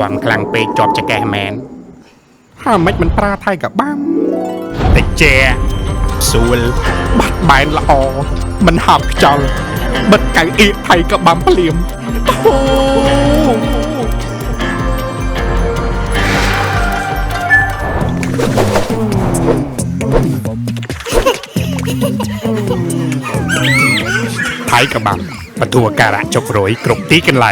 ความคลังเปจอบจะแกแมนห้าเม็ดมันปลาไทยกับบ้างแต่เจสูลบัดบายละอมันหับจอลบัดไก่อีไทยกับบัมเปลี่ยมโอ้ไทยกับบัมปะทัวการะจกโรยกรบตีกันไหล